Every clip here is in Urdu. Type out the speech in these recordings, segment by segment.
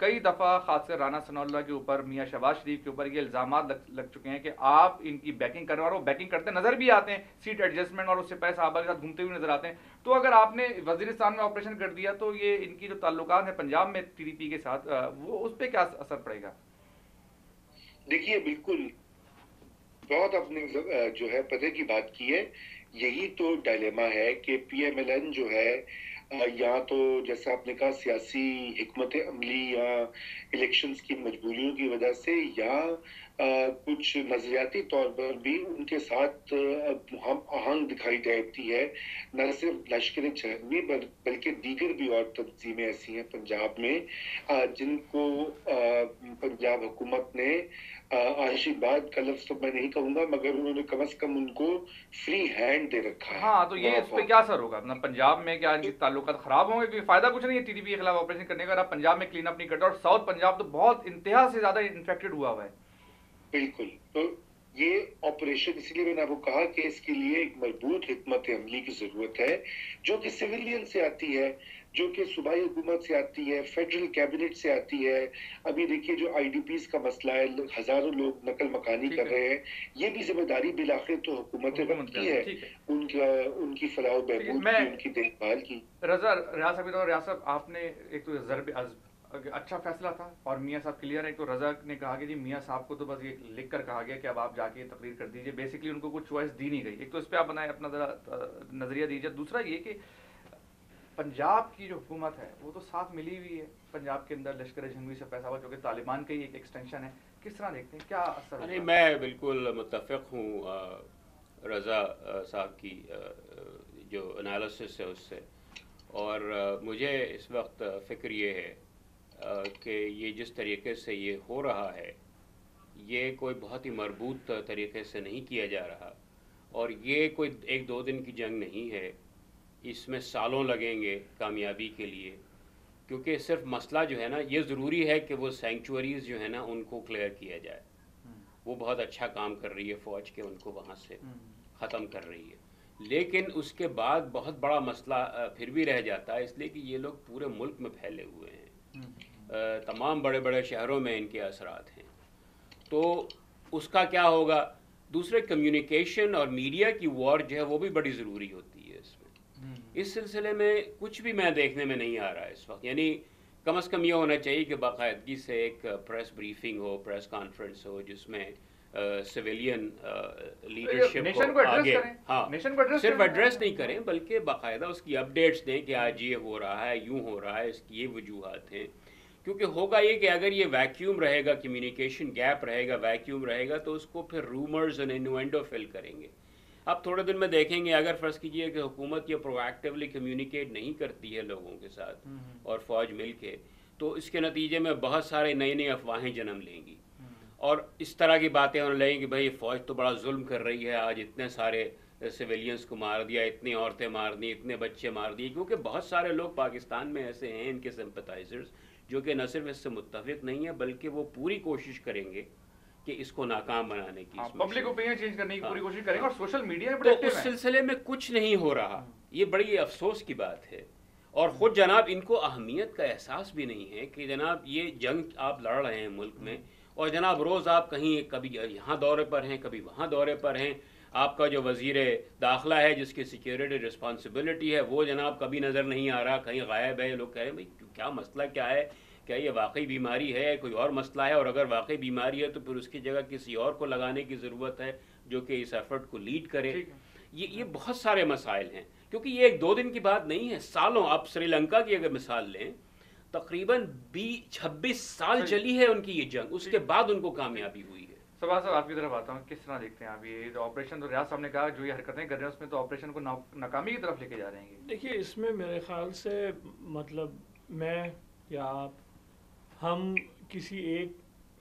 کئی دفعہ خاص کر رانا ثناء اللہ کے اوپر، میاں شہباز شریف کے اوپر یہ الزامات لگ چکے ہیں کہ آپ ان کی بیکنگ کر رہے ہیں، اور وہ بیکنگ کرتے نظر بھی آتے ہیں، سیٹ ایڈجسٹمنٹ اور اس سے پہلے صحابہ کے ساتھ گھومتے ہوئے نظر آتے ہیں. تو اگر آپ نے وزیرستان میں آپریشن کر دیا تو یہ ان کی جو تعلقات ہیں پنجاب میں ٹی ڈی پی کے ساتھ، وہ اس پہ کیا اثر پڑے گا؟ دیکھیے بالکل بہت اپنے جو ہے پتہ کی بات کی ہے. یہی تو ڈائلیما ہے کہ پی ایم ایل این جو ہے یا تو جیسا آپ نے کہا سیاسی حکمت عملی یا الیکشنز کی مجبوریوں کی وجہ سے، یا کچھ نظریاتی طور پر بھی ان کے ساتھ ہم آہنگ دکھائی دیتی ہے. نہ صرف لشکر جہنمی بلکہ دیگر بھی اور تنظیمیں ایسی ہیں پنجاب میں جن کو پنجاب حکومت نے آشیرواد کا لفظ تو میں نہیں کہوں گا، مگر انہوں نے کم از کم ان کو فری ہینڈ دے رکھا ہے. ہاں، تو یہ اس پہ کیا اثر ہوگا؟ پنجاب میں کیا ان کے تعلقات خراب ہوں گے؟ کیونکہ فائدہ کچھ نہیں ہے ٹی ڈی پی کے خلاف آپریشن کرنے کا اگر آپ پنجاب میں کلین اپ نہیں کرتے، اور ساؤتھ پنجاب تو بہت انتہا سے زیادہ انفیکٹڈ ہوا ہے. بالکل. تو یہ آپریشن اس لیے میں نے آپ کو کہا کہ اس کے لیے ایک مضبوط حکمت عملی کی ضرورت ہے، جو کہ سویلین سے آتی ہے، جو کہ صوبائی حکومت سے آتی ہے، فیڈرل کیبنٹ سے آتی ہے. ابھی دیکھیے جو آئی ڈی پیز کا مسئلہ ہے، ہزاروں لوگ نقل مکانی کر رہے ہیں، یہ بھی ذمہ داری بالآخر تو حکومت وقت کی ہے، ان کی فلاح و بہبود کی، ان کی دیکھ بھال کی. رضا ریاض صاحب، ریاض صاحب آپ نے ایک تو ضرب اچھا فیصلہ تھا، اور میاں صاحب کلیئر ہے. تو رضا نے کہا کہ جی میاں صاحب کو تو بس یہ لکھ کر کہا گیا کہ اب آپ جا کے تقریر کر دیجئے، بیسکلی ان کو کچھ چوائس دی نہیں گئی. ایک تو اس پہ آپ بنائے اپنا ذرا نظریہ دیجیے. دوسرا یہ کہ پنجاب کی جو حکومت ہے وہ تو ساتھ ملی ہوئی ہے پنجاب کے اندر لشکر جنگی سے پیسہ ہوا، جو کہ طالبان کا ہی ایک ایکسٹینشن ہے. کس طرح دیکھتے ہیں، کیا اثر ہوگا؟ میں بالکل متفق ہوں رضا صاحب کی جو انالیسس ہے اس سے، اور مجھے اس وقت فکر یہ ہے کہ یہ جس طریقے سے یہ ہو رہا ہے یہ کوئی بہت ہی مربوط طریقے سے نہیں کیا جا رہا، اور یہ کوئی ایک دو دن کی جنگ نہیں ہے، اس میں سالوں لگیں گے کامیابی کے لیے. کیونکہ صرف مسئلہ جو ہے نا، یہ ضروری ہے کہ وہ سینکچوریز جو ہے نا ان کو کلیئر کیا جائے. وہ بہت اچھا کام کر رہی ہے فوج کے، ان کو وہاں سے ختم کر رہی ہے، لیکن اس کے بعد بہت بڑا مسئلہ پھر بھی رہ جاتا ہے، اس لیے کہ یہ لوگ پورے ملک میں پھیلے ہوئے ہیں، تمام بڑے بڑے شہروں میں ان کے اثرات ہیں. تو اس کا کیا ہوگا؟ دوسرے کمیونیکیشن اور میڈیا کی وار جو ہے وہ بھی بڑی ضروری ہوتی ہے اس میں. اس سلسلے میں کچھ بھی میں دیکھنے میں نہیں آ رہا ہے اس وقت. یعنی کم از کم یہ ہونا چاہیے کہ باقاعدگی سے ایک پریس بریفنگ ہو، پریس کانفرنس ہو، جس میں سویلین لیڈرشپ کو آگے، ہاں صرف ایڈریس نہیں کریں بلکہ باقاعدہ اس کی اپڈیٹس دیں کہ آج یہ ہو رہا ہے، یوں ہو رہا ہے، اس کی یہ وجوہات ہیں. کیونکہ ہوگا یہ کہ اگر یہ ویکیوم رہے گا، کمیونیکیشن گیپ رہے گا، ویکیوم رہے گا، تو اس کو پھر رومرز اینڈ انوینڈو فل کریں گے. اب تھوڑے دن میں دیکھیں گے اگر فرض کیجئے کہ حکومت یہ پرو ایکٹیولی کمیونیکیٹ نہیں کرتی ہے لوگوں کے ساتھ اور فوج مل کے، تو اس کے نتیجے میں بہت سارے نئی نئی افواہیں جنم لیں گی، اور اس طرح کی باتیں ہونے لگیں کہ بھائی فوج تو بڑا ظلم کر رہی ہے، آج اتنے سارے سویلینز کو مار دیا، اتنی عورتیں مار دی، اتنے بچے مار دیے. کیونکہ بہت سارے لوگ پاکستان میں ایسے ہیں، ان کے سمپتھائزرز، جو کہ نہ صرف اس سے متفق نہیں ہیں بلکہ وہ پوری کوشش کریں گے کہ اس کو ناکام بنانے کی، پبلک اوپینین چینج کرنے کی پوری کوشش کریں گے، اور سوشل میڈیا تو اس سلسلے میں کچھ نہیں ہو رہا. یہ بڑی افسوس کی بات ہے، اور خود جناب ان کو اہمیت کا احساس بھی نہیں ہے کہ جناب یہ جنگ آپ لڑ رہے ہیں ملک میں، اور جناب روز آپ کہیں کبھی یہاں دورے پر ہیں، کبھی وہاں دورے پر ہیں. آپ کا جو وزیر داخلہ ہے جس کی سیکیورٹی رسپانسبلٹی ہے وہ جناب کبھی نظر نہیں آ رہا، کہیں غائب ہے. لوگ کہہ رہے ہیں بھائی کیا مسئلہ کیا ہے، کیا یہ واقعی بیماری ہے، کوئی اور مسئلہ ہے؟ اور اگر واقعی بیماری ہے تو پھر اس کی جگہ کسی اور کو لگانے کی ضرورت ہے جو کہ اس ایفرٹ کو لیڈ کرے. یہ بہت سارے مسائل ہیں، کیونکہ یہ ایک دو دن کی بات نہیں ہے، سالوں. آپ سری لنکا کی اگر مثال لیں، تقریباً 26 سال چلی ہے ان کی یہ جنگ، اس کے بعد ان کو کامیابی ہوئی ہے. صبح صاحب آپ کی طرف آتا ہوں، کس طرح دیکھتے ہیں آپ یہ آپریشن؟ تو ریاض صاحب نے کہا جو یہ حرکتیں کر رہے ہیں اس میں تو آپریشن کو ناکامی کی طرف لے کے جا رہے ہیں. دیکھیے اس میں میرے خیال سے مطلب میں یا آپ، ہم کسی ایک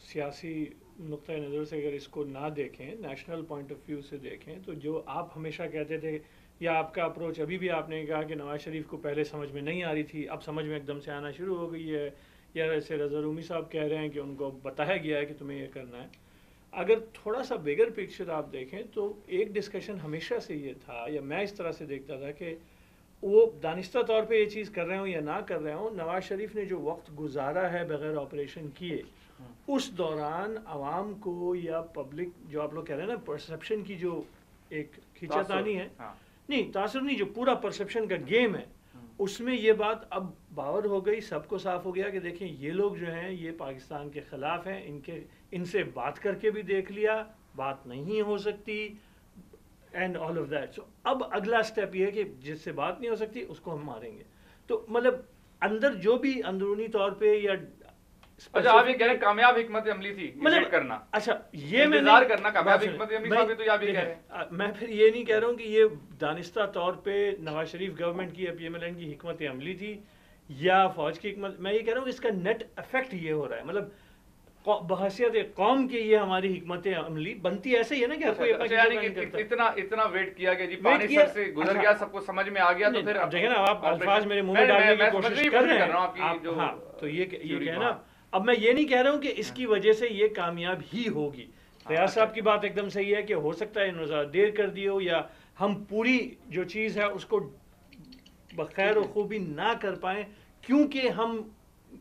سیاسی نقطۂ نظر سے اگر اس کو نہ دیکھیں، نیشنل پوائنٹ آف ویو سے دیکھیں، تو جو آپ ہمیشہ کہتے تھے، یا آپ کا اپروچ ابھی بھی آپ نے کہا کہ نواز شریف کو پہلے سمجھ میں نہیں آ رہی تھی، اب سمجھ میں ایک دم سے آنا شروع ہو گئی ہے، یا ایسے رضا رومی صاحب کہہ رہے ہیں کہ ان کو بتایا گیا ہے کہ تمہیں یہ کرنا ہے. اگر تھوڑا سا بگر پکچر آپ دیکھیں تو ایک ڈسکشن ہمیشہ سے یہ تھا، یا میں اس طرح سے دیکھتا تھا کہ وہ دانستہ طور پہ یہ چیز کر رہے ہوں یا نہ کر رہے ہوں، نواز شریف نے جو وقت گزارا ہے بغیر آپریشن کیے، اس دوران عوام کو یا پبلک جو آپ لوگ کہہ رہے ہیں نا پرسیپشن کی جو ایک کھینچاتانی ہے، نہیں تاثر نہیں، جو پورا پرسیپشن کا گیم ہے، اس میں یہ بات اب باور ہو گئی، سب کو صاف ہو گیا کہ دیکھیں یہ لوگ جو ہیں یہ پاکستان کے خلاف ہیں، ان سے بات کر کے بھی دیکھ لیا، بات نہیں ہو سکتی، اینڈ آل آف دیٹ. سو اب اگلا اسٹیپ یہ ہے کہ جس سے بات نہیں ہو سکتی اس کو ہم ماریں گے. تو مطلب اندر جو بھی اندرونی طور پہ یا اچھا آپ یہ کہہ رہے ہیں کامیاب حکمت عملی تھی مطلب کرنا، اچھا یہ میں انتظار کرنا کامیاب حکمت عملی ثابت تو آپ یہ کہہ رہے ہیں. میں پھر یہ نہیں کہہ رہا ہوں کہ یہ دانستہ طور پہ نواز شریف گورنمنٹ کی پی ایم ایل این کی حکمت عملی تھی یا فوج کی حکمت. میں یہ کہہ رہا ہوں کہ اس کا نیٹ افیکٹ یہ ہو رہا ہے، مطلب بحیثیت قوم کے یہ ہماری حکمت عملی بنتی ایسے ہی ہے نا کہ کوئی اتنا ویٹ کیا کہ جی پانی سر سے گزر گیا، سب کو سمجھ میں آ گیا، تو پھر اب دیکھیں نا آپ الفاظ میرے منہ میں ڈالنے کی کوشش کر رہے ہیں. ہاں تو یہ کہنا، اب میں یہ نہیں کہہ رہا ہوں کہ اس کی وجہ سے یہ کامیاب ہی ہوگی. ریاض صاحب کی بات ایک دم صحیح ہے کہ ہو سکتا ہے انہوں دیر کر دی ہو یا ہم پوری جو چیز ہے اس کو بخیر و خوبی نہ کر پائیں کیونکہ ہم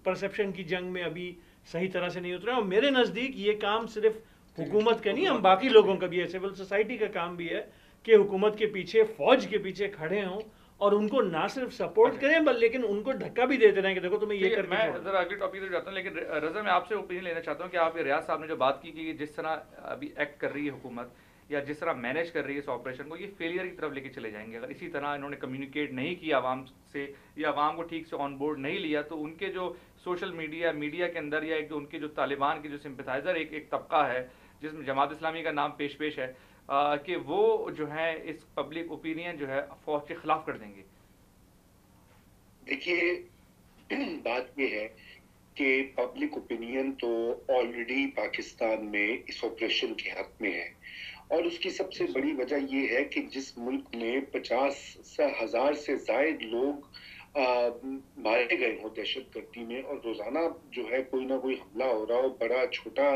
پرسیپشن کی جنگ میں ابھی صحیح طرح سے نہیں اترے. اور میرے نزدیک یہ کام صرف حکومت کا نہیں، ہم باقی لوگوں کا بھی ہے، سول سوسائٹی کا کام بھی ہے کہ حکومت کے پیچھے، فوج کے پیچھے کھڑے ہوں اور ان کو نہ صرف سپورٹ کریں لیکن ان کو دھکا بھی دیتے رہیں کہ دیکھو تمہیں یہ کرنا ہے. میں ذرا اگلی ٹاپک پہ جاتا ہوں، لیکن رضا میں آپ سے اوپینین لینا چاہتا ہوں کہ آپ ریاض صاحب نے جو بات کی کہ جس طرح ابھی ایکٹ کر رہی ہے حکومت یا جس طرح مینیج کر رہی ہے اس آپریشن کو، یہ فیلئر کی طرف لے کے چلے جائیں گے. اگر اسی طرح انہوں نے کمیونیکیٹ نہیں کیا عوام سے یا عوام کو ٹھیک سے آن بورڈ نہیں لیا، تو ان کے جو سوشل میڈیا کے اندر یا ایک جو ان کے جو طالبان کے جو سمپتھائزر ایک طبقہ ہے جس میں جماعت اسلامی کا نام پیش ہے، کہ وہ جو ہے اس پبلک اوپینین جو ہے فوج کے خلاف کر دیں گے. دیکھیے بات یہ ہے کہ پبلک اوپینین تو آلریڈی پاکستان میں اس آپریشن کے حق میں ہے، اور اس کی سب سے بڑی وجہ یہ ہے کہ جس ملک میں 50,000 سے زائد لوگ مارے گئے ہوں دہشت گردی میں، اور روزانہ جو ہے کوئی نہ کوئی حملہ ہو رہا ہو، بڑا چھوٹا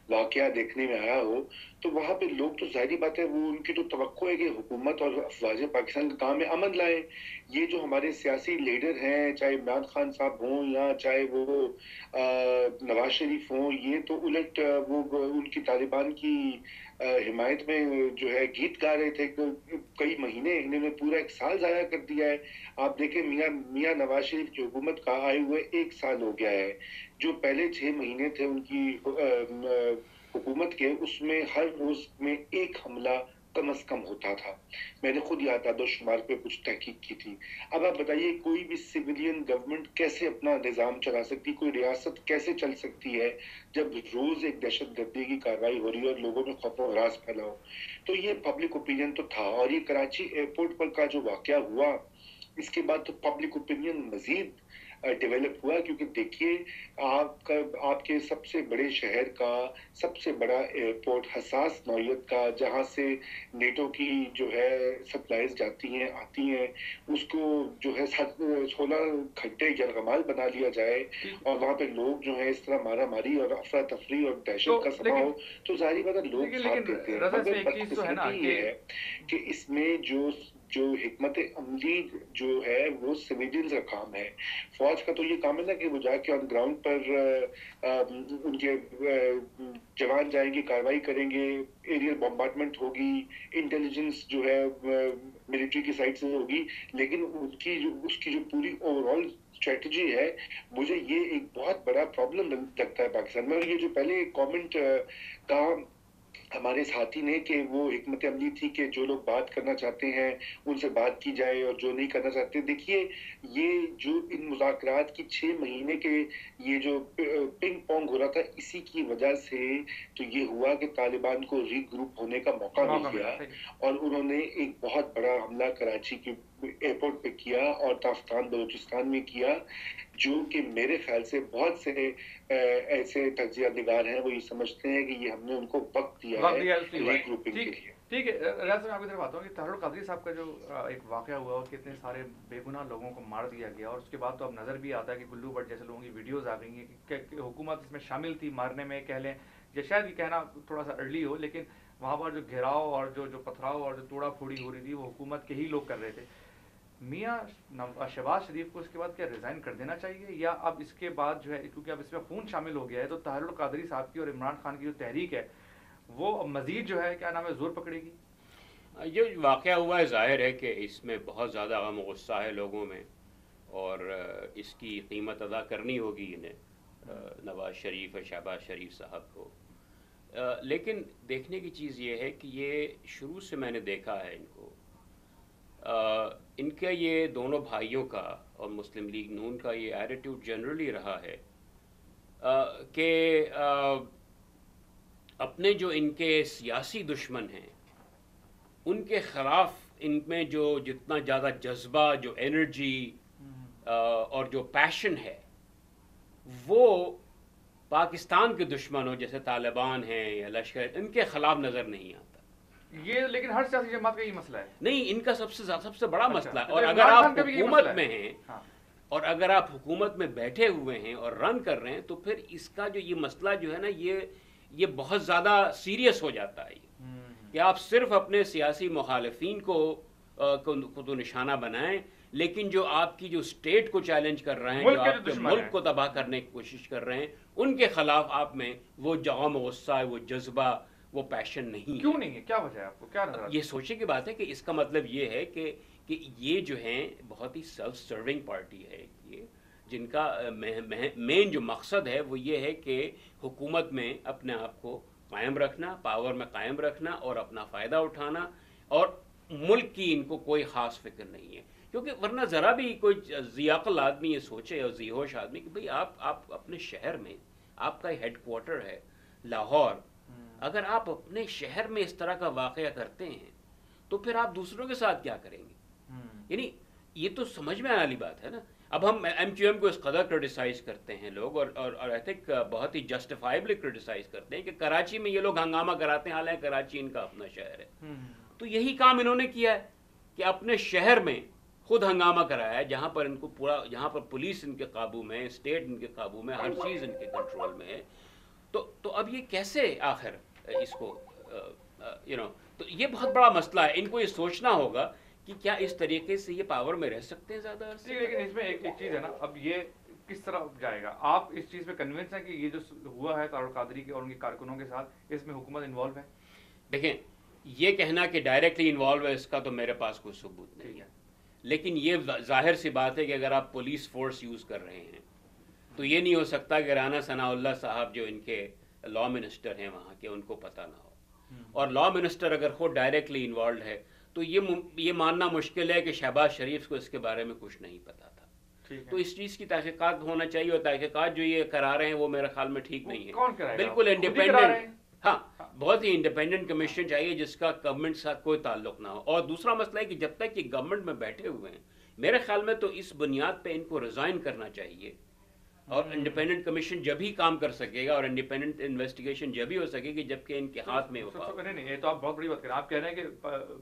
واقعہ دیکھنے میں آیا ہو، تو وہاں پہ لوگ تو ظاہری بات ہے وہ ان کی تو توقع ہے کہ حکومت اور افواج پاکستان کا کام ہے امن لائیں. یہ جو ہمارے سیاسی لیڈر ہیں، چاہے عمران خان صاحب ہوں یا چاہے وہ نواز شریف ہوں، یہ تو الٹ وہ ان کی طالبان کی حمایت میں جو ہے گیت گا رہے تھے. کئی مہینے انہوں نے پورا 1 سال ضائع کر دیا ہے. آپ دیکھیں میاں نواز شریف کی حکومت کا آئے ہوئے 1 سال ہو گیا ہے. جو پہلے 6 مہینے تھے ان کی حکومت کے، اس میں ہر روز میں 1 حملہ کم از کم ہوتا تھا. میں نے خود یاد و شمار پہ کچھ تحقیق کی تھی. اب آپ بتائیے کوئی بھی سویلین گورنمنٹ کیسے اپنا نظام چلا سکتی، کوئی ریاست کیسے چل سکتی ہے جب روز ایک دہشت گردی کی کارروائی ہو رہی ہے اور لوگوں میں خوف و ہراس پھیلا ہو. تو یہ پبلک اوپینین تو تھا، اور یہ کراچی ایئرپورٹ پر کا جو واقعہ ہوا اس کے بعد تو پبلک اوپینین مزید ڈیولپ ہوا، کیونکہ دیکھیے آپ کے سب سے بڑے شہر کا سب سے بڑا ایئرپورٹ، حساس نوعیت کا، جہاں سے نیٹو کی جو ہے سپلائیز جاتی ہیں آتی ہیں، اس کو جو ہے 16 گھنٹے یرغمال بنا لیا جائے اور وہاں پہ لوگ جو ہے اس طرح مارا ماری اور افراتفری اور دہشت کا سما ہو، تو ظاہری بات ہے لوگ ساتھ دیتے ہیں. مگر بدقسمتی یہ ہے کہ اس میں جو حکمت عملی جو ہے وہ سویلینز کا کام ہے. فوج کا تو یہ کام ہے نا کہ وہ جا کے آن گراؤنڈ پر ان کے جوان جائیں گے، کاروائی کریں گے، ایریل بمبارڈمنٹ ہوگی، انٹیلیجنس جو ہے ملٹری کی سائڈ سے ہوگی، لیکن اس کی جو پوری اوور آل اسٹریٹجی ہے، مجھے یہ ایک بہت بڑا پرابلم لگتا ہے پاکستان میں. یہ جو پہلے کامنٹ کا ہمارے ساتھی نے کہ وہ حکمت عملی تھی کہ جو لوگ بات کرنا چاہتے ہیں ان سے بات کی جائے اور جو نہیں کرنا چاہتے، دیکھیے یہ جو ان مذاکرات کی 6 مہینے کے یہ جو پنگ پونگ ہو رہا تھا، اسی کی وجہ سے تو یہ ہوا کہ طالبان کو ری گروپ ہونے کا موقع مل گیا اور انہوں نے ایک بہت بڑا حملہ کراچی کے ایئرپورٹ پہ کیا اور تافتان بلوچستان میں کیا، جو کہ میرے خیال سے بہت سے ایسے تجزیہ نگار ہیں وہ یہ سمجھتے ہیں کہ یہ ہم نے ان کو وقت دیا ہے ری گروپنگ کے لیے. ٹھیک ہے ریاض میں آپ کی طرف آتا ہوں کہ طاہر القادری صاحب کا جو ایک واقعہ ہوا اور کتنے سارے بے گناہ لوگوں کو مار دیا گیا، اور اس کے بعد تو اب نظر بھی آتا ہے کہ گلو بٹ جیسے لوگوں کی ویڈیوز آ گئی ہیں کہ حکومت اس میں شامل تھی مارنے میں، کہہ لیں یا شاید یہ کہنا تھوڑا سا ارلی ہو، لیکن وہاں پر جو گھیراؤ اور جو پتھراؤ اور جو توڑا پھوڑی ہو رہی تھی وہ حکومت کے ہی لوگ کر رہے تھے. میاں شہباز شریف کو اس کے بعد کیا ریزائن کر دینا چاہیے، یا اب اس کے بعد جو ہے کیونکہ اب اس میں خون شامل ہو گیا ہے تو طاہر القادری صاحب کی اور عمران خان کی جو تحریک ہے وہ مزید جو ہے کیا نام ہے زور پکڑے گی؟ جو واقعہ ہوا ہے ظاہر ہے کہ اس میں بہت زیادہ غم و غصہ ہے لوگوں میں، اور اس کی قیمت ادا کرنی ہوگی انہیں، نواز شریف اور شہباز شریف صاحب کو. لیکن دیکھنے کی چیز یہ ہے کہ یہ شروع سے میں نے دیکھا ہے ان کو، ان کا یہ دونوں بھائیوں کا اور مسلم لیگ نون کا یہ ایٹیٹیوڈ جنرلی رہا ہے کہ اپنے جو ان کے سیاسی دشمن ہیں ان کے خلاف ان میں جو جتنا زیادہ جذبہ، جو انرجی اور جو پیشن ہے وہ پاکستان کے دشمنوں جیسے طالبان ہیں یا لشکر ان کے خلاف نظر نہیں آتا. یہ لیکن ہر سیاسی جماعت کا یہ مسئلہ ہے. نہیں، ان کا سب سے بڑا مسئلہ ہے. اور عمران اگر آپ خان کا بھی یہ حکومت مسئلہ میں ہے. ہیں ہاں. اور اگر آپ حکومت میں بیٹھے ہوئے ہیں اور رن کر رہے ہیں تو پھر اس کا جو یہ مسئلہ جو ہے نا یہ بہت زیادہ سیریس ہو جاتا ہے کہ آپ صرف اپنے سیاسی مخالفین کو تو نشانہ بنائیں، لیکن جو آپ کی جو اسٹیٹ کو چیلنج کر رہے ہیں، جو آپ کے ملک کو تباہ کرنے کی کوشش کر رہے ہیں، ان کے خلاف آپ میں وہ غم و غصہ ہے، وہ جذبہ، وہ پیشن نہیں ہے. کیوں نہیں ہے؟ کیا وجہ ہے آپ کو کیا نظر آتا ہے؟ یہ سوچنے کی بات ہے کہ اس کا مطلب یہ ہے کہ یہ جو ہیں بہت ہی سیلف سرونگ پارٹی ہے، یہ جن کا مین جو مقصد ہے وہ یہ ہے کہ حکومت میں اپنے آپ کو قائم رکھنا، پاور میں قائم رکھنا اور اپنا فائدہ اٹھانا، اور ملک کی ان کو کوئی خاص فکر نہیں ہے. کیونکہ ورنہ ذرا بھی کوئی ذی عقل آدمی یہ سوچے اور ذی ہوش آدمی کہ بھئی آپ اپنے شہر میں، آپ کا ہیڈ کوارٹر ہے لاہور، اگر آپ اپنے شہر میں اس طرح کا واقعہ کرتے ہیں تو پھر آپ دوسروں کے ساتھ کیا کریں گے؟ یعنی یہ تو سمجھ میں آنے والی بات ہے نا. اب ہم ایم کیو ایم کو اس قدر کرٹیسائز کرتے ہیں لوگ، اور آئی تھنک بہت ہی جسٹیفائبلی کرٹیسائز کرتے ہیں کہ کراچی میں یہ لوگ ہنگامہ کراتے ہیں، حالانکہ کراچی ان کا اپنا شہر ہے. تو یہی کام انہوں نے کیا ہے کہ اپنے شہر میں خود ہنگامہ کرایا ہے، جہاں پر ان کو جہاں پر پولیس ان کے قابو میں، اسٹیٹ ان کے قابو میں، ہر چیز ان کے کنٹرول میں ہے. تو اب یہ کیسے آخر اس کو تو یہ بہت بڑا مسئلہ ہے. ان کو یہ سوچنا ہوگا کہ کیا اس طریقے سے یہ پاور میں رہ سکتے ہیں زیادہ عرصے. لیکن اس میں ایک چیز ہے نا، اب یہ کس طرح جائے گا؟ آپ اس چیز پہ کنونس ہیں کہ یہ جو ہوا ہے طاہر القادری کے اور ان کے کارکنوں کے ساتھ، اس میں حکومت انوالو ہے؟ دیکھیں، یہ کہنا کہ ڈائریکٹلی انوالو ہے اس کا تو میرے پاس کوئی ثبوت نہیں ہے، لیکن یہ ظاہر سی بات ہے کہ اگر آپ پولیس فورس یوز کر رہے ہیں تو یہ نہیں ہو سکتا کہ رانا ثناء اللہ صاحب جو ان کے لا منسٹر ہیں وہاں کے، ان کو پتہ نہ ہو. اور لا منسٹر اگر خود ڈائریکٹلی انوالوڈ ہے تو یہ ماننا مشکل ہے کہ شہباز شریف کو اس کے بارے میں کچھ نہیں پتا تھا. تو اس چیز کی تحقیقات ہونا چاہیے، اور تحقیقات جو یہ کرا رہے ہیں وہ میرے خیال میں ٹھیک نہیں ہے. بالکل انڈیپینڈنٹ، ہاں بہت ہی انڈیپینڈنٹ کمیشن چاہیے جس کا گورنمنٹ سے کوئی تعلق نہ ہو. اور دوسرا مسئلہ ہے کہ جب تک یہ گورنمنٹ میں بیٹھے ہوئے ہیں میرے خیال میں تو اس بنیاد پہ ان کو ریزائن کرنا چاہیے، اور انڈیپینڈنٹ کمیشن جب ہی کام کر سکے گا اور انڈیپینڈنٹ انویسٹیگیشن جب ہی ہو سکے گی جبکہ ان کے ہاتھ میں نہیں. یہ تو آپ بہت بڑی بات کریں. آپ کہہ رہے ہیں کہ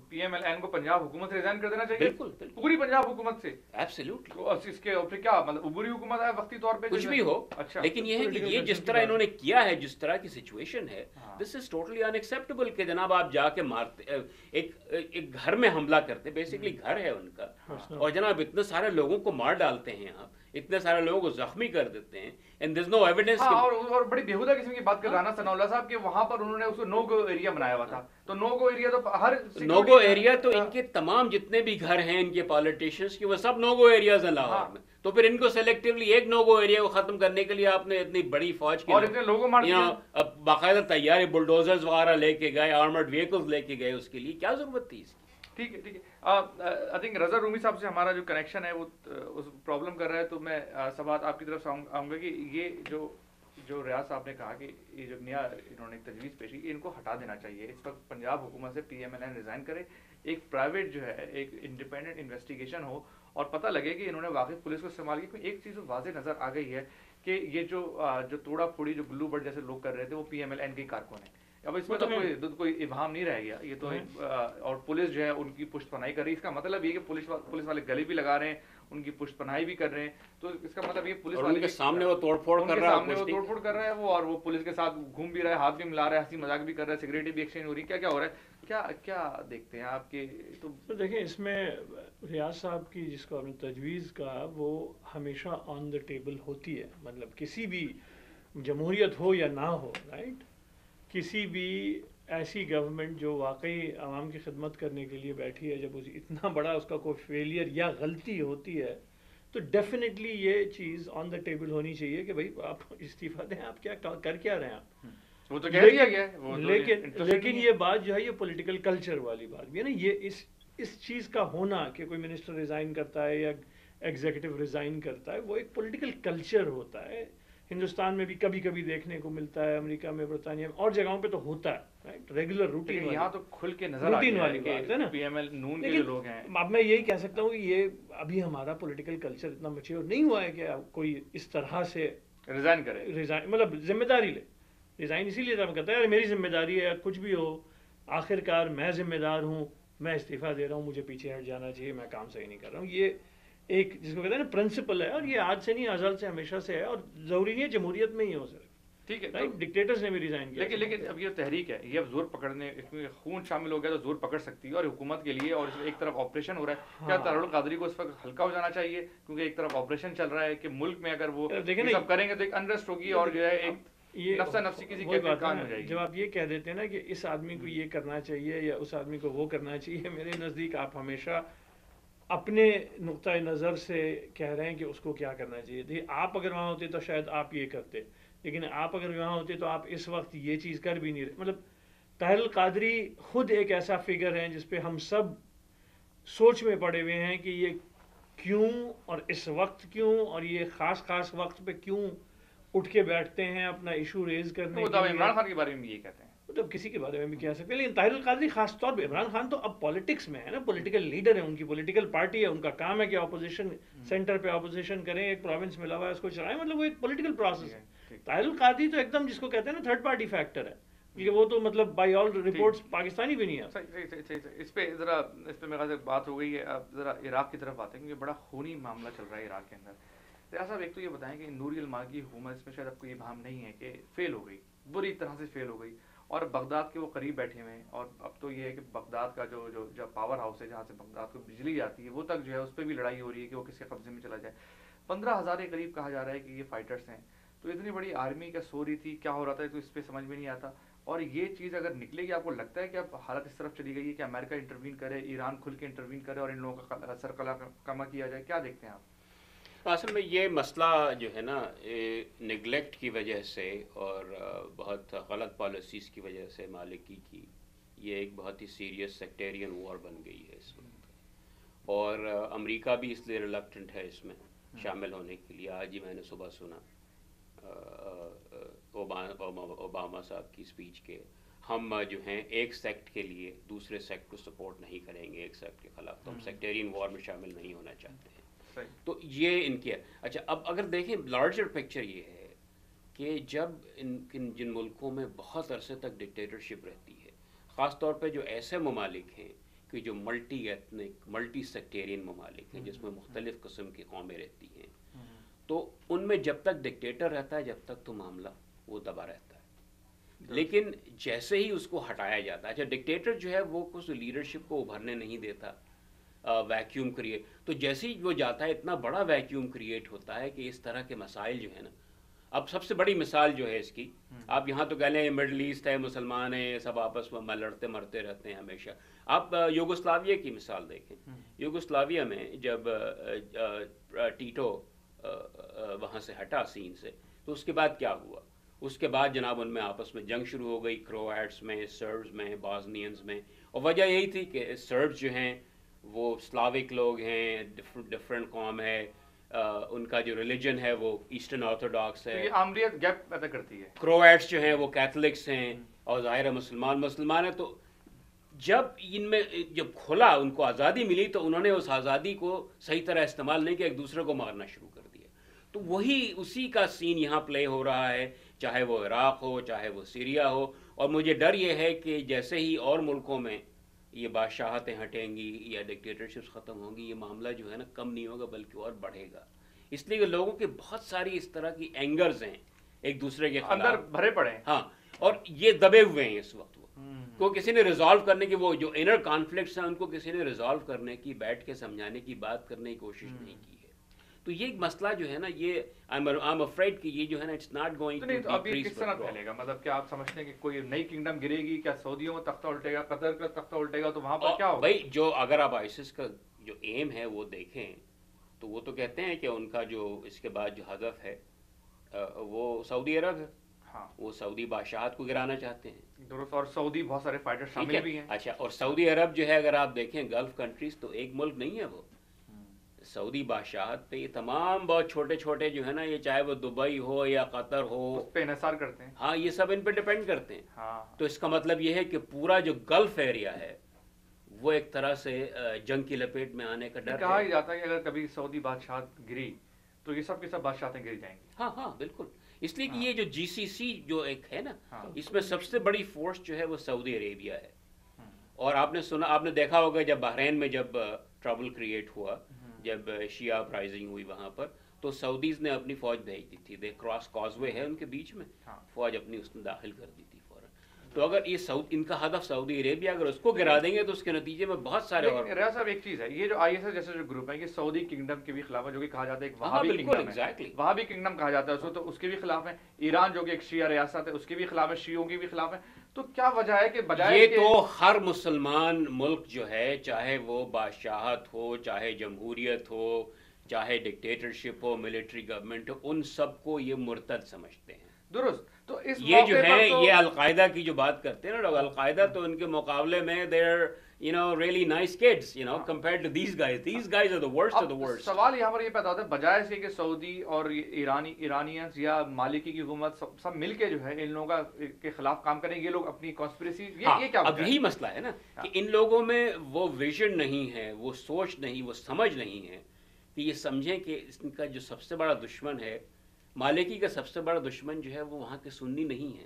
پی ایم ایل این کو پنجاب حکومت سے ریزائن کر دینا چاہیے؟ بالکل پوری پنجاب حکومت سے. ایبسلیوٹلی. اس کے پھر کیا مطلب عبوری حکومت ہے وقتی طور پہ کچھ بھی ہو. اچھا، لیکن یہ ہے کہ یہ جس طرح انہوں نے کیا ہے، جس طرح کی سچویشن ہے، دس از ٹوٹلی ان ایکسیپٹیبل کہ جناب آپ جا کے مارتے، ایک گھر میں حملہ کرتے، بیسیکلی گھر ہے ان کا، اور جناب اتنے سارے لوگوں کو مار ڈالتے ہیں آپ، اتنے سارے لوگوں کو زخمی کر دیتے ہیں، and there is know evidence. اور بڑی بیہودہ قسم کی بات کر رانا ثناء اللہ صاحب کہ وہاں پر انہوں نے اس کو نو گو ایریا بنایا ہوا تھا. تو نو گو ایریا تو ہر نو گو ایریا تو ان کے تمام جتنے بھی گھر ہیں ان کے پالیٹیشینس کے وہ سب نو گو ایریاز ہیں لاہور میں. تو پھر ان کو سلیکٹیولی ایک نو گو ایریا کو ختم کرنے کے لیے آپ نے اتنی بڑی فوج کی اور اتنے لوگوں باقاعدہ تیار بلڈوزرز وغیرہ لے کے گئے، آرمرڈ وہیکلز لے کے گئے، اس کے لیے کیا ضرورت تھی اس کی؟ ٹھیک ہے. آئی تھنک رضا رومی صاحب سے ہمارا جو کنیکشن ہے وہ پرابلم کر رہا ہے، تو میں سوال آپ کی طرف سے آؤں گا کہ یہ جو ریاض صاحب نے کہا کہ یہ جو نیا انہوں نے تجویز پیش کی ان کو ہٹا دینا چاہیے. اس وقت پنجاب حکومت سے P M L N resign کرے، ایک پرائیویٹ جو ہے ایک انڈیپینڈنٹ انویسٹیگیشن ہو اور پتہ لگے کہ انہوں نے واقعی پولیس کو استعمال کی. ایک چیز واضح نظر آ گئی ہے کہ یہ جو توڑا پھوڑی جو گلو بٹ جیسے لوگ کر رہے تھے وہ پی ایم ایل این کے کارکن ہیں. اب اس میں تو کوئی ابہام نہیں رہ گیا. یہ تو اور پولیس جو ہے ان کی پشت پناہی کر رہی ہے. اس کا مطلب یہ کہ پولیس والے گلے بھی لگا رہے ہیں ان کی پشت پناہی بھی کر رہے ہیں. تو اس کا مطلب یہ پولیس والے کے سامنے وہ توڑ پھوڑ کر رہا ہے وہ, اور وہ پولیس کے ساتھ گھوم بھی رہا ہے, ہاتھ بھی ملا رہا ہے, ہنسی مذاق بھی کر رہا ہے, سگریٹیں بھی ایکسچینج ہو رہی ہے. کیا ہو رہا ہے, کیا دیکھتے ہیں آپ کے؟ تو دیکھیں اس میں ریاض صاحب کی جس کو آپ نے تجویز کہا وہ ہمیشہ آن دا ٹیبل ہوتی ہے. مطلب کسی بھی جمہوریت ہو یا نہ ہو, رائٹ, کسی بھی ایسی گورنمنٹ جو واقعی عوام کی خدمت کرنے کے لیے بیٹھی ہے, جب اتنا بڑا اس کا کوئی فیلئر یا غلطی ہوتی ہے تو ڈیفینیٹلی یہ چیز آن دا ٹیبل ہونی چاہیے کہ بھائی آپ استعفیٰ دیں, آپ کیا کر کیا رہے ہیں آپ. وہ تو کہہ دیا گیا ہے, لیکن یہ بات جو ہے یہ پولیٹیکل کلچر والی بات بھی ہے نا. یہ اس چیز کا ہونا کہ کوئی منسٹر ریزائن کرتا ہے یا ایگزیکٹو ریزائن کرتا ہے, وہ ایک پولیٹیکل کلچر ہوتا ہے. ہندوستان میں بھی کبھی کبھی دیکھنے کو ملتا ہے, امریکہ میں, برطانیہ میں, اور جگہوں پہ تو ہوتا ہے, رائٹ, ریگولر روٹین. یہاں تو کھل کے نظر روٹین والی بات ہے نا. پی ایم ایل نون کے جو لوگ ہیں, اب میں یہی کہہ سکتا ہوں کہ یہ ابھی ہمارا پولیٹیکل کلچر اتنا میچور نہیں ہوا ہے کہ کوئی اس طرح سے ریزائن کرے, مطلب ذمہ داری لے. ریزائن اسی لیے کہتا ہے یار میری ذمہ داری ہے, کچھ بھی ہو آخر کار میں ذمہ دار ہوں, میں استعفیٰ دے رہا ہوں, مجھے پیچھے ہٹ جانا چاہیے, میں کام صحیح نہیں کر رہا ہوں. یہ ایک جس کو کہتے ہیں نا پرنسپل ہے, اور یہ آج سے نہیں, ازل سے ہمیشہ سے ہے, اور ضروری نہیں ہے جمہوریت میں ہی ہو صرف. ٹھیک ہے, ڈکٹیٹرز نے بھی ریزائن کیا. لیکن اب یہ تحریک ہے, یہ اب زور پکڑنے, اس میں خون شامل ہو گیا تو زور پکڑ سکتی ہے, اور حکومت کے لیے, اور اس میں ایک طرف آپریشن ہو رہا ہے. کیا طاہر القادری کو اس وقت ہلکا ہو جانا چاہیے, کیونکہ ایک طرف آپریشن چل رہا ہے کہ ملک میں اگر وہ سب کریں گے تو ایک انریسٹ ہوگی, اور جو ہے ایک نفسا نفسی کسی کے کان ہو جائے گی. جب آپ یہ کہہ دیتے ہیں نا کہ اس آدمی کو یہ کرنا چاہیے یا اس آدمی کو وہ کرنا چاہیے, میرے نزدیک آپ ہمیشہ اپنے نقطۂ نظر سے کہہ رہے ہیں کہ اس کو کیا کرنا چاہیے. دیکھیے آپ اگر وہاں ہوتے تو شاید آپ یہ کرتے, لیکن آپ اگر وہاں ہوتے تو آپ اس وقت یہ چیز کر بھی نہیں رہے. مطلب طاہر القادری خود ایک ایسا فگر ہے جس پہ ہم سب سوچ میں پڑے ہوئے ہیں کہ یہ کیوں, اور اس وقت کیوں, اور یہ خاص وقت پہ کیوں اٹھ کے بیٹھتے ہیں اپنا ایشو ریز کرنے کے لیے. عمران خان کے بارے میں بھی یہ کہتے ہیں, مطلب کسی کے بارے میں بھی کہہ سکتے ہیں, لیکن طاہر القادری خاص طور پہ, عمران خان تو اب پالیٹکس میں ہے نا, پولیٹیکل لیڈر ہے, ان کی پولیٹیکل پارٹی ہے, ان کا کام ہے کہ اپوزیشن سینٹر پہ اپوزیشن کریں, ایک پروونس ملا ہوا ہے اس کو چلائیں, مطلب وہ ایک پولیٹیکل پروسیس ہے. طاہر القادری تو ایک دم جس کو کہتے ہیں نا تھرڈ پارٹی فیکٹر ہے, کیونکہ وہ تو مطلب بائی آل رپورٹس پاکستانی بھی نہیں ہے. اس پہ میرے خیال سے بات ہو گئی ہے. اب ذرا عراق کی طرف آتے ہیں, کیونکہ بڑا خونی معاملہ چل رہا ہے عراق کے اندر. ریاض صاحب ایک تو یہ بتائیں کہ نوری المالکی حکومت, اس میں شاید آپ کو یہ بھام نہیں ہے کہ فیل ہو گئی, بری طرح سے فیل ہو گئی, اور بغداد کے وہ قریب بیٹھے ہوئے ہیں, اور اب تو یہ ہے کہ بغداد کا جو پاور ہاؤس ہے جہاں سے بغداد کو بجلی جاتی ہے, وہ تک جو ہے اس پہ بھی لڑائی ہو رہی ہے کہ وہ کس کے قبضے میں چلا جائے. 15,000 کے قریب کہا جا رہا ہے کہ یہ فائٹرس ہیں. تو اتنی بڑی آرمی کا سو رہی تھی, کیا ہو رہا تھا تو اس پہ سمجھ میں نہیں آتا. اور یہ چیز اگر نکلے گی, آپ کو لگتا ہے کہ اب حالت اس طرف چلی گئی ہے کہ امریکہ انٹروین کرے, ایران کھل کے انٹروین کرے, اور ان لوگوں کا سرکلہ کما کیا جائے, کیا دیکھتے ہیں آپ؟ اصل میں یہ مسئلہ جو ہے نا نگلیکٹ کی وجہ سے اور بہت غلط پالیسیز کی وجہ سے مالکی کی, یہ ایک بہت ہی سیریس سیکٹیرین وار بن گئی ہے اس وقت, اور امریکہ بھی اس لیے ریلکٹنٹ ہے اس میں شامل ہونے کے لیے. آج ہی میں نے صبح سنا اوباما صاحب کی اسپیچ کے, ہم جو ہیں ایک سیکٹ کے لیے دوسرے سیکٹ کو سپورٹ نہیں کریں گے ایک سیکٹ کے خلاف, تو ہم سیکٹیرین وار میں شامل نہیں ہونا چاہتے ہیں. تو یہ ان کے اچھا, اب اگر دیکھیں لارجر پکچر یہ ہے کہ جب جن ملکوں میں بہت عرصے تک ڈکٹیٹرشپ رہتی ہے, خاص طور پہ جو ایسے ممالک ہیں کہ جو ملٹی ایتھنک ملٹی سیکٹیرین ممالک ہیں جس میں مختلف قسم کی قومیں رہتی ہیں, تو ان میں جب تک ڈکٹیٹر رہتا ہے جب تک تو معاملہ وہ دبا رہتا ہے. لیکن جیسے ہی اس کو ہٹایا جاتا ہے, اچھا ڈکٹیٹر جو ہے وہ کچھ لیڈرشپ کو ابھرنے نہیں دیتا, ویکیوم کریٹ, تو جیسے ہی وہ جاتا ہے اتنا بڑا ویکیوم کریٹ ہوتا ہے کہ اس طرح کے مسائل جو ہے نا, اب سب سے بڑی مثال جو ہے اس کی, آپ یہاں تو کہہ لیں مڈل ایسٹ ہے, مسلمان ہیں, سب آپس میں لڑتے مرتے رہتے ہیں ہمیشہ. آپ یوگوسلاویہ کی مثال دیکھیں, یوگوسلاویہ میں جب ٹیٹو وہاں سے ہٹا سین سے, تو اس کے بعد کیا ہوا, اس کے بعد جناب ان میں آپس میں جنگ شروع ہو گئی, کرویٹس میں, سربز میں, بازنینز میں, اور وجہ یہی تھی کہ سربز جو ہیں وہ سلاوک لوگ ہیں, ڈفرینٹ قوم ہے, ان کا جو ریلیجن ہے وہ ایسٹرن آرتھوڈاکس ہے, یہ آمریت گیپ پیدا کرتی ہے. کرویٹس جو ہیں وہ کیتھولکس ہیں, اور ظاہر مسلمان ہیں. تو جب ان میں جب کھلا, ان کو آزادی ملی, تو انہوں نے اس آزادی کو صحیح طرح استعمال نہیں کیا, ایک دوسرے کو مارنا شروع کر دیا. تو وہی اسی کا سین یہاں پلے ہو رہا ہے, چاہے وہ عراق ہو, چاہے وہ سیریا ہو. اور مجھے ڈر یہ ہے کہ جیسے ہی اور ملکوں میں یہ بادشاہتیں ہٹیں گی یا ڈکٹیٹرشپس ختم ہوں گی، یہ معاملہ جو ہے نا کم نہیں ہوگا بلکہ اور بڑھے گا. اس لیے کہ لوگوں کے بہت ساری اس طرح کی اینگرز ہیں ایک دوسرے کے اندر خلاف بھرے پڑے ہیں. ہاں، اور یہ دبے ہوئے ہیں اس وقت. کو کسی نے ریزالو کرنے کی، وہ جو انر کانفلکٹس ہیں ان کو کسی نے ریزالو کرنے کی، بیٹھ کے سمجھانے کی، بات کرنے کی کوشش نہیں کی ہے. تو یہ ایک مسئلہ جو ہے نا، یہ I'm afraid کہ یہ جو ہے نا اٹس ناٹ گوئنگ ٹو تو اب یہ کس طرح پھیلے گا؟ مطلب کیا آپ سمجھتے ہیں کہ کوئی نئی کنگڈم گرے گی؟ کیا سعودیوں میں تختہ الٹے گا، قطر کا تختہ الٹے گا؟ تو وہاں پر کیا ہوگا بھائی؟ جو اگر آپ آئیسس کا جو ایم ہے وہ دیکھیں تو وہ تو کہتے ہیں کہ ان کا جو اس کے بعد جو ہدف ہے وہ سعودی عرب ہے. ہاں، وہ سعودی بادشاہت کو گرانا چاہتے ہیں. درست. اور سعودی بہت سارے فائٹر شامل بھی ہیں. اچھا، اور سعودی عرب جو ہے اگر آپ دیکھیں گلف کنٹریز تو ایک ملک نہیں ہے وہ. سعودی بادشاہت پہ یہ تمام بہت چھوٹے چھوٹے جو ہے نا، یہ چاہے وہ دبئی ہو یا قطر ہو، اس پہ انحصار کرتے ہیں. ہاں، یہ سب ان پہ ڈیپینڈ کرتے ہیں. ہاں، تو اس کا مطلب یہ ہے کہ پورا جو گلف ایریا ہے وہ ایک طرح سے جنگ کی لپیٹ میں آنے کا ڈر کہا ہے. جاتا ہے کہ اگر کبھی سعودی بادشاہت گری تو یہ سب کی سب بادشاہتیں گر جائیں گی. ہاں ہاں بالکل. اس لیے کہ یہ جو جی سی سی جو ایک ہے نا، ہاں. اس میں سب سے بڑی فورس جو ہے وہ سعودی عربیہ ہے. اور آپ نے دیکھا ہوگا جب بحرین میں جب ٹربل کریٹ ہوا، جب شیعہ اپرائزنگ ہوئی وہاں پر، تو سعودیز نے اپنی فوج بھیج دی تھی. دے کراس کازوے ہے ان کے بیچ میں، فوج اپنی اس میں داخل کر دی تھی فوراً. تو اگر یہ ان کا ہدف سعودی عربیہ اگر اس کو گرا دیں گے تو اس کے نتیجے میں بہت سارے اور ریاض صاحب ایک چیز ہے، یہ جو آئی ایس ایس جیسے جو گروپ ہے یہ سعودی کنگڈم کے بھی خلاف ہے، جو کہ کہا جاتا ہے ایک وہابی کنگڈم ہے. وہابی کنگڈم کہا جاتا ہے اس کو، تو اس کے بھی خلاف ہیں. ایران جو کہ ایک شیعہ ریاست ہے اس کے بھی خلاف ہے، شیعوں کے بھی خلاف ہے. تو کیا وجہ ہے کہ بجائے یہ تو ہر مسلمان ملک جو ہے، چاہے وہ بادشاہت ہو، چاہے جمہوریت ہو، چاہے ڈکٹیٹرشپ ہو، ملٹری گورنمنٹ ہو، ان سب کو یہ مرتد سمجھتے ہیں. درست. تو اس یہ جو ہے یہ القاعدہ کی جو بات کرتے ہیں نا لوگ، القاعدہ تو ان کے مقابلے میں دیر really nice kids compared to these guys. These guys are the worst of the worst. سوال یہاں پر یہ پیدا ہوتا ہے بجائے سے کہ سعودی اور ایرانیز یا مالکی کی حکومت سب مل کے جو ہے ان لوگوں کے خلاف کام کریں، یہ لوگ اپنی کانسپریسی، یہ کیا اب یہی مسئلہ ہے نا کہ ان لوگوں میں وہ ویژن نہیں ہے، وہ سوچ نہیں، وہ سمجھ نہیں ہے کہ یہ سمجھیں کہ ان کا جو سب سے بڑا دشمن ہے، مالکی کا سب سے بڑا دشمن جو ہے وہ وہاں کے سنی نہیں ہے.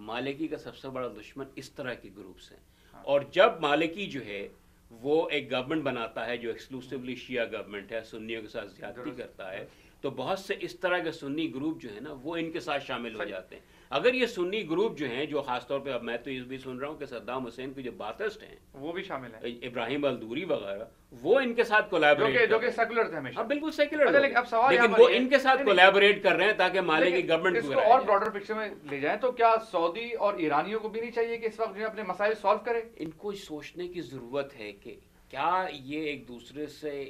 مالکی کا سب سے بڑا دشمن اس طرح کے گروپس ہیں. اور جب مالکی جو ہے وہ ایک گورنمنٹ بناتا ہے جو ایکسکلوسیولی شیعہ گورنمنٹ ہے، سنیوں کے ساتھ زیادتی کرتا ہے، تو بہت سے اس طرح کے سنی گروپ جو ہے نا وہ ان کے ساتھ شامل ہو جاتے ہیں. اگر یہ سنی گروپ جو ہیں، جو خاص طور پہ اب میں تو یہ بھی سن رہا ہوں کہ صدام حسین کے جو باتسٹ ہیں وہ بھی شامل ہیں، ابراہیم الدوری وغیرہ، وہ ان کے ساتھ کولیبریٹ، جو کہ سیکولر تھے ہمیشہ. بالکل سیکولر، لیکن وہ ان کے ساتھ کولیبریٹ کر رہے ہیں تاکہ مالکی گورنمنٹ کو اور براڈر پکچر میں لے جائیں. تو کیا سعودی اور ایرانیوں کو بھی نہیں چاہیے کہ اس وقت جو ہے اپنے مسائل سالو کرے؟ ان کو سوچنے کی ضرورت ہے کہ کیا یہ ایک دوسرے سے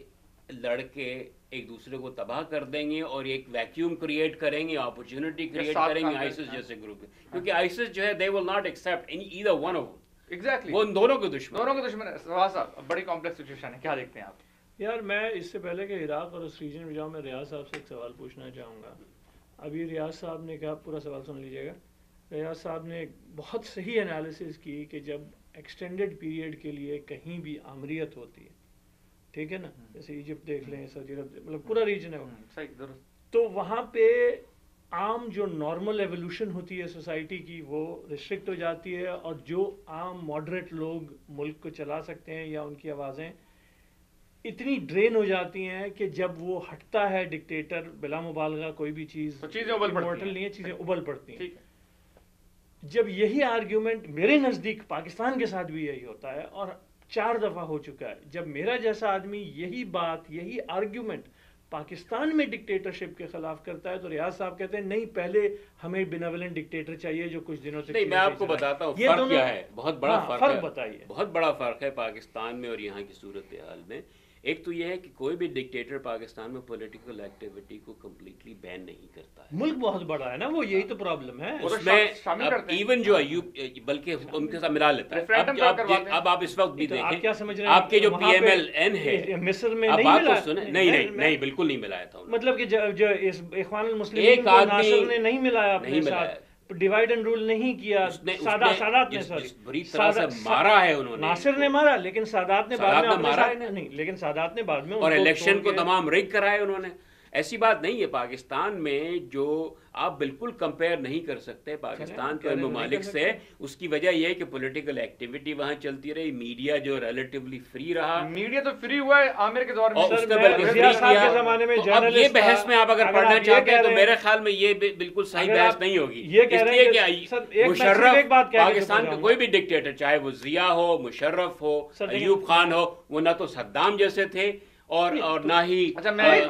لڑ کے ایک دوسرے کو تباہ کر دیں گے اور ایک ویکیوم کریٹ کریں گے، اپرچونٹی کریٹ کریں گے آئیسس جیسے گروپ. کیونکہ آئیسس جو ہے they will not accept either one of them. Exactly وہ ان دونوں کے دشمن ہے. سواز صاحب بڑی کمپلیکس سچویشن ہے، کیا دیکھتے ہیں آپ؟ یار میں اس سے پہلے کہ عراق اور اس ریجن میں جاؤں، میں ریاض صاحب سے ایک سوال پوچھنا چاہوں گا. ابھی ریاض صاحب نے کہا، پورا سوال سن لیجیے گا. ریاض صاحب نے ایک بہت صحیح انالیسس کی کہ جب ایکسٹینڈڈ پیریڈ کے لیے کہیں بھی آمریت ہوتی ہے، ٹھیک ہے نا، جیسے ایجپٹ دیکھ لیں، سعودی عرب، مطلب پورا ریجن ہے صحیح درست، تو وہاں پہ عام جو نارمل ایولیوشن ہوتی ہے سوسائٹی کی وہ ریسٹرکٹ ہو جاتی ہے، اور جو عام ماڈریٹ لوگ ملک کو چلا سکتے ہیں یا ان کی آوازیں اتنی ڈرین ہو جاتی ہیں کہ جب وہ ہٹتا ہے ڈکٹیٹر، بلا مبالغہ کوئی بھی چیز امورٹل نہیں ہے، چیزیں ابل پڑتی ہیں. جب یہی آرگیومنٹ میرے نزدیک پاکستان کے ساتھ بھی یہی ہوتا ہے، اور 4 دفعہ ہو چکا ہے، جب میرا جیسا آدمی یہی بات، یہی آرگیومنٹ پاکستان میں ڈکٹیٹرشپ کے خلاف کرتا ہے، تو ریاض صاحب کہتے ہیں نہیں، پہلے ہمیں بینیولنٹ ڈکٹیٹر چاہیے جو کچھ دنوں سے. نہیں، میں آپ کو بتاتا ہوں فرق کیا ہے. بہت بڑا فرق بتائیے. بہت بڑا فرق ہے پاکستان میں اور یہاں کی صورتحال میں. ایک تو یہ ہے کہ کوئی بھی ڈکٹیٹر پاکستان میں پولیٹیکل ایکٹیویٹی کو کمپلیٹلی بین نہیں کرتا ہے. ملک بہت بڑا ہے نا، وہ یہی تو پرابلم ہے. اس میں ایون جو ایوب، بلکہ ان کے ساتھ ملا لیتا ہے. اب آپ اس وقت بھی دیکھیں، آپ کیا سمجھ رہے ہیں، آپ کے جو پی ایم ایل این ہے مصر میں نہیں ملا. نہیں بالکل نہیں ملایا تھا. مطلب کہ جو اخوان المسلمین کو ناصر نے نہیں ملایا اپنے ساتھ، ڈیوائڈ اینڈ رول نہیں کیا. سادات نے بری طرح سے مارا ہے انہوں نے. ناصر نے مارا، لیکن سادات نے بعد میں مارا نہیں، لیکن سادات نے بعد میں اور الیکشن کو تمام ریگ کرائے انہوں نے. ایسی بات نہیں ہے. پاکستان میں جو آپ بالکل کمپیئر نہیں کر سکتے پاکستان کے ممالک سے. اس کی وجہ یہ ہے کہ پولیٹیکل ایکٹیویٹی وہاں چلتی رہی, میڈیا جو ریلیٹیولی فری رہا. میڈیا تو فری ہوا ہے عامر کے دور میں, اور اس میں اب یہ بحث میں آپ اگر پڑھنا چاہتے ہیں تو میرے خیال میں یہ بالکل صحیح بحث نہیں ہوگی. اس لیے کہ مشرف پاکستان کا کوئی بھی ڈکٹیٹر, چاہے وہ ضیاء ہو, مشرف ہو, ایوب خان ہو, وہ نہ تو صدام جیسے تھے اور نہ ہی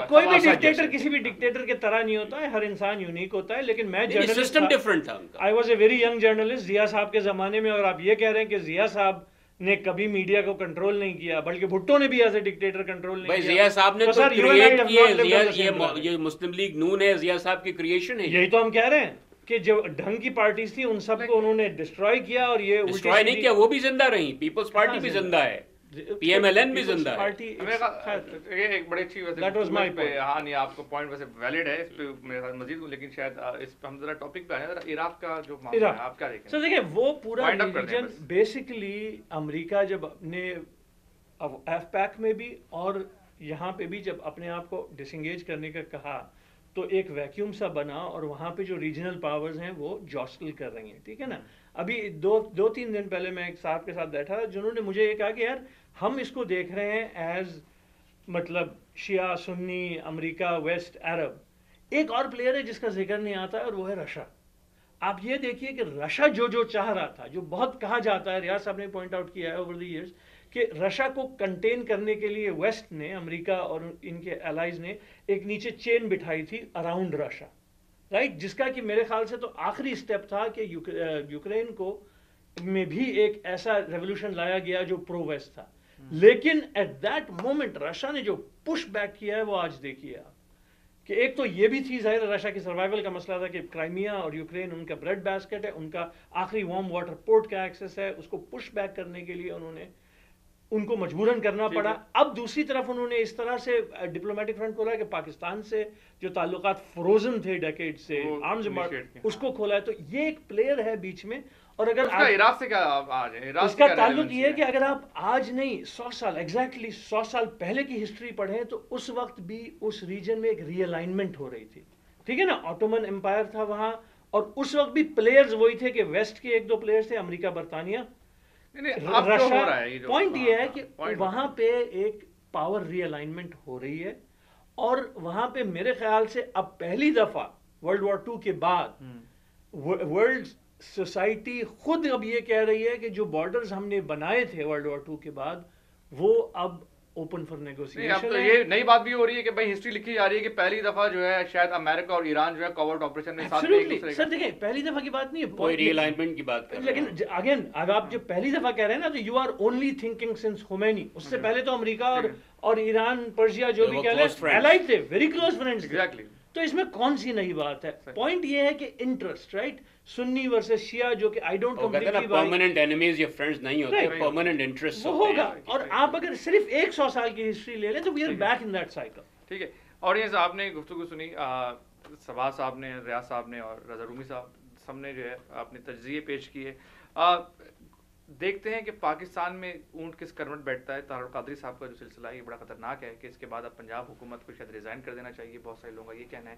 کوئی بھی ڈکٹیٹر کسی بھی ڈکٹیٹر کے طرح نہیں ہوتا ہے. ہر انسان یونیک ہوتا ہے. لیکن میں سسٹم ڈفرنٹ تھا ان کا. I was a very young journalist Zia صاحب کے زمانے میں, اور آپ یہ کہہ رہے ہیں کہ ضیاء صاحب نے کبھی میڈیا کو کنٹرول نہیں کیا, بلکہ بھٹو نے بھی ایز اے ڈکٹیٹر کنٹرول نہیں کیا. ضیاء صاحب نے تو کریٹ کیے, یہ مسلم لیگ نون ہے, ضیاء صاحب کی کریشن ہے. یہی تو ہم کہہ رہے ہیں کہ جو ڈھنگ کی پارٹیز تھی ان سب کو انہوں نے ڈسٹروائے کیا, اور یہ ڈسٹروائے نہیں کیا, وہ بھی زندہ رہی. پیپلز پارٹی بھی زندہ ہے, پی ایم ایل این بھی زندہ ہے. یہ ایک بڑی اچھی ویسے ہاں نہیں آپ کو پوائنٹ ویسے ویلڈ ہے, اس پہ میرے ساتھ مزید ہوں, لیکن شاید اس پہ ہم ذرا ٹاپک پہ آئے ذرا عراق کا جو معاملہ ہے آپ کیا دیکھیں. سر دیکھیں وہ پورا ریجن بیسیکلی امریکہ جب اپنے ایف پیک میں بھی اور یہاں پہ بھی جب اپنے آپ کو ڈس انگیج کرنے کا کہا تو ایک ویکیوم سا بنا, اور وہاں پہ جو ریجنل پاورز ہیں وہ جوسٹل کر رہی ہیں. ٹھیک ہے نا. ابھی دو تین دن پہلے میں ایک صاحب کے ساتھ بیٹھا جنہوں نے مجھے یہ کہا کہ یار ہم اس کو دیکھ رہے ہیں ایز مطلب شیعہ سنی امریکہ ویسٹ عرب. ایک اور پلیئر ہے جس کا ذکر نہیں آتا ہے, اور وہ ہے رشیا. آپ یہ دیکھیے کہ رشیا جو چاہ رہا تھا, جو بہت کہا جاتا ہے, ریاض صاحب نے پوائنٹ آؤٹ کیا ہے اوور دی ایئرز, کہ رشیا کو کنٹین کرنے کے لیے ویسٹ نے, امریکہ اور ان کے الائز نے ایک نیچے چین بٹھائی تھی اراؤنڈ رشیا, رائٹ, جس کا کہ میرے خیال سے تو آخری اسٹیپ تھا کہ یوکرین کو میں بھی ایک ایسا ریولوشن لایا گیا جو پرو ویسٹ تھا. لیکن ایٹ دیٹ مومنٹ رشیا نے جو پش بیک کیا ہے وہ آج دیکھیے آپ, کہ ایک تو یہ بھی تھی ظاہر رشیا کی سروائیول کا مسئلہ تھا کہ کرائمیا اور یوکرین ان کا بریڈ باسکٹ ہے, ان کا آخری وارم واٹر پورٹ کا ایکسس ہے, اس کو پش بیک کرنے کے لیے انہوں نے ان کو مجبوراً کرنا پڑا. اب دوسری طرف انہوں نے اس طرح سے ڈپلومیٹک فرنٹ کھولا ہے کہ پاکستان سے جو تعلقات فروزن تھے ڈیکیڈ سے آرمز اس کو کھولا ہے. تو یہ ایک پلیئر ہے بیچ میں. اور اگر عراق سے کیا آج ہے, اس کا تعلق یہ ہے کہ اگر آپ آج نہیں 100 سال ایگزیکٹلی 100 سال پہلے کی ہسٹری پڑھیں تو اس وقت بھی اس ریجن میں ایک ری الائنمنٹ ہو رہی تھی. ٹھیک ہے نا. آٹومن امپائر تھا وہاں, اور اس وقت بھی پلیئرز وہی تھے کہ ویسٹ کے ایک دو پلیئرز تھے, امریکہ برطانیہ. پوائنٹ یہ ہے کہ وہاں پہ ایک پاور ری الائنمنٹ ہو رہی ہے, اور وہاں پہ میرے خیال سے اب پہلی دفعہ ورلڈ وار 2 کے بعد ورلڈ سوسائٹی خود اب یہ کہہ رہی ہے کہ جو بارڈرز ہم نے بنائے تھے ورلڈ وار 2 کے بعد وہ اب اوپن فار نیگوسیشن ہے. یہ نئی بات بھی ہو رہی ہے کہ بھائی ہسٹری لکھی جا رہی ہے کہ پہلی دفعہ جو ہے شاید امریکہ اور ایران جو ہے کوورٹ آپریشن میں ساتھ ایک دوسرے. سر دیکھیں پہلی دفعہ کی بات نہیں ہے, کوئی ری الائنمنٹ کی بات کر رہے ہیں, لیکن اگین اب آپ جب پہلی دفعہ کہہ رہے ہیں نا تو you are only thinking since Khomeini. اس سے پہلے تو امریکہ اور ایران پرشیا جو بھی کہہ لیں الائڈ تھے, ویری کلوز فرینڈز. ایگزیکٹلی. تو اس میں کون سی نئی بات ہے. پوائنٹ یہ ہے کہ انٹرسٹ, رائٹ, سنی ورسز شیعہ, جو کہ I don't completely permanent enemies یا فرینڈز نہیں ہوتے, پرماننٹ انٹرسٹ وہ ہوگا. اور آپ اگر صرف ایک 100 سال کی ہسٹری لے لیں تو we are back in that cycle. ٹھیک ہے. اور یہ آپ نے گفتگو سنی, صبا صاحب نے, ریاض صاحب نے اور رضا رومی صاحب سب نے جو ہے اپنے تجزیے پیش کیے. دیکھتے ہیں کہ پاکستان میں اونٹ کس کروٹ بیٹھتا ہے. طاہر القادری صاحب کا جو سلسلہ ہے یہ بڑا خطرناک ہے کہ اس کے بعد اب پنجاب حکومت کو شاید ریزائن کر دینا چاہیے, بہت سارے لوگوں کا یہ کہنا ہے,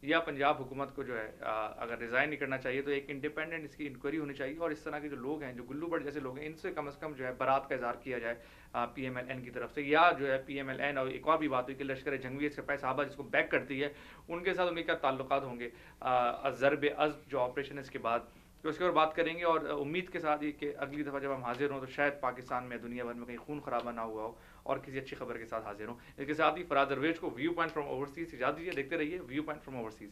یا پنجاب حکومت کو جو ہے اگر ریزائن نہیں کرنا چاہیے تو ایک انڈیپینڈنٹ اس کی انکوائری ہونی چاہیے, اور اس طرح کے جو لوگ ہیں جو گلو بٹ جیسے لوگ ہیں ان سے کم از کم جو ہے برات کا اظہار کیا جائے پی ایم ایل این کی طرف سے, یا جو ہے پی ایم ایل این اور ایک اور بھی بات ہوئی کہ لشکر جنگی سپاہی صحابہ جس کو بیک کرتی ہے ان کے ساتھ ان کے کیا تعلقات ہوں گے ضرب عزم جو آپریشن ہے اس کے بعد, تو اس کے اور بات کریں گے. اور امید کے ساتھ یہ کہ اگلی دفعہ جب ہم حاضر ہوں تو شاید پاکستان میں دنیا بھر میں کہیں خون خرابہ نہ ہوا ہو اور کسی اچھی خبر کے ساتھ حاضر ہوں. اس کے ساتھ ہی فراز درویش کو ویو پوائنٹ فرام اوورسیز اجازت دیجیے. دیکھتے رہیے ویو پوائنٹ فرام اوورسیز.